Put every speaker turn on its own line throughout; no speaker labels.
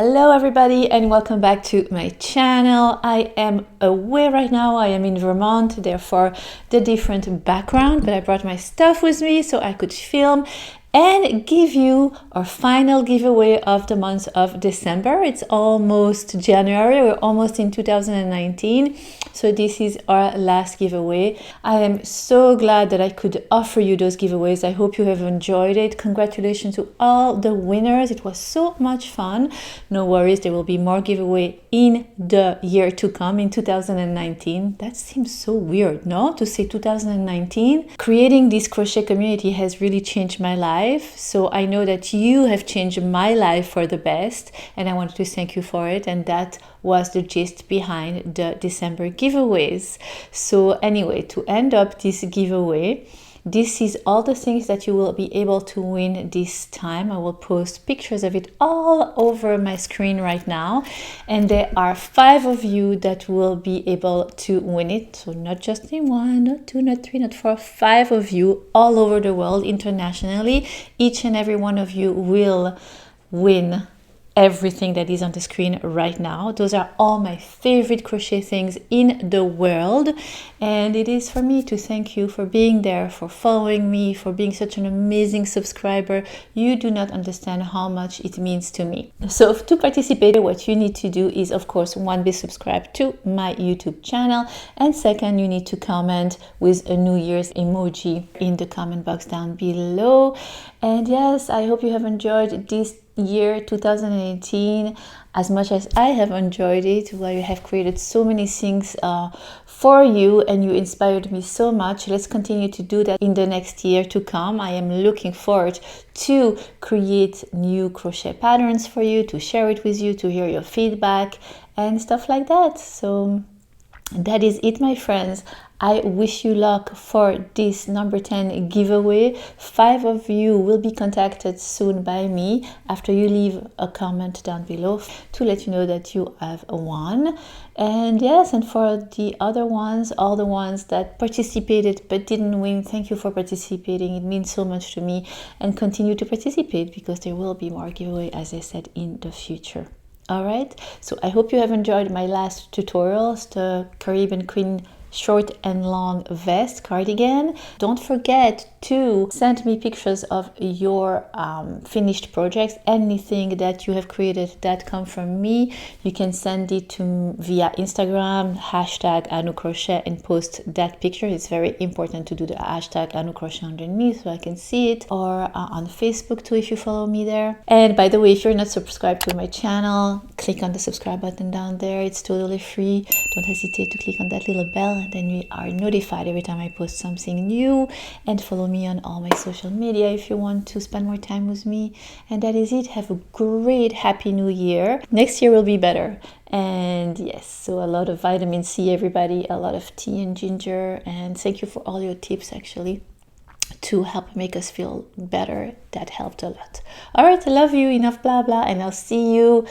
Hello everybody and welcome back to my channel. I am away right now. I am in Vermont, therefore the different background, but I brought my stuff with me so I could film and give you our final giveaway of the month of December. It's almost January, we're almost in 2019, so this is our last giveaway. I am so glad that I could offer you those giveaways. I hope you have enjoyed it. Congratulations to all the winners. It was so much fun. No worries, there will be more giveaway in the year to come, in 2019. That seems so weird, no? To say 2019. Creating this crochet community has really changed my life. So I know that you have changed my life for the best, and I wanted to thank you for it. And that was the gist behind the December giveaways. So anyway, to end up this giveaway, this is all the things that you will be able to win this time. I will post pictures of it all over my screen right now. And there are 5 of you that will be able to win it. So not just in 1, not 2, not 3, not 4, 5 of you all over the world, internationally. Each and every one of you will win everything that is on the screen right now. Those are all my favorite crochet things in the world, and it is for me to thank you for being there, for following me, for being such an amazing subscriber. You do not understand how much it means to me. So to participate, what you need to do is, of course, 1, be subscribed to my YouTube channel, and 2nd, you need to comment with a New Year's emoji in the comment box down below. And yes, I hope you have enjoyed this year 2018 as much as I have enjoyed it. Well, you have created so many things for you, and you inspired me so much. Let's continue to do that in the next year to come. I am looking forward to create new crochet patterns for you, to share it with you, to hear your feedback and stuff like that. So that is it, my friends. I wish you luck for this number 10 giveaway. 5 of you will be contacted soon by me after you leave a comment down below to let you know that you have won. And yes, and for the other ones, all the ones that participated but didn't win, thank you for participating. It means so much to me, and continue to participate because there will be more giveaway, as I said, in the future. All right, so I hope you have enjoyed my last tutorials, the Caribbean Queen short and long vest cardigan. Don't forget to send me pictures of your finished projects. Anything that you have created that come from me, you can send it to via Instagram, hashtag #AnuCrochet, and post that picture. It's very important to do the hashtag #AnuCrochet underneath so I can see it, or on Facebook too if you follow me there. And by the way, if you're not subscribed to my channel, click on the subscribe button down there. It's totally free. Don't hesitate to click on that little bell, and then you are notified every time I post something new. And follow me on all my social media if you want to spend more time with me. And that is it. Have a great happy new year. Next year will be better. And yes, so a lot of vitamin C, everybody, a lot of tea and ginger. And thank you for all your tips, actually, to help make us feel better. That helped a lot. All right, I love you. Enough blah blah, and I'll see you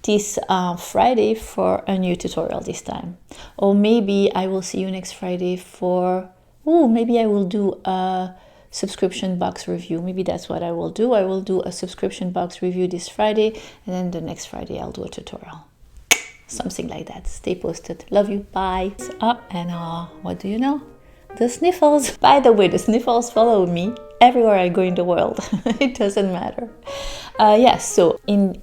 this Friday for a new tutorial this time. Or maybe I will see you next Friday for, maybe I will do a subscription box review. Maybe that's what I will do. I will do a subscription box review this Friday, and then the next Friday I'll do a tutorial. Something like that. Stay posted. Love you. Bye. And what do you know? The sniffles. By the way, the sniffles follow me everywhere I go in the world. It doesn't matter. Yes, so in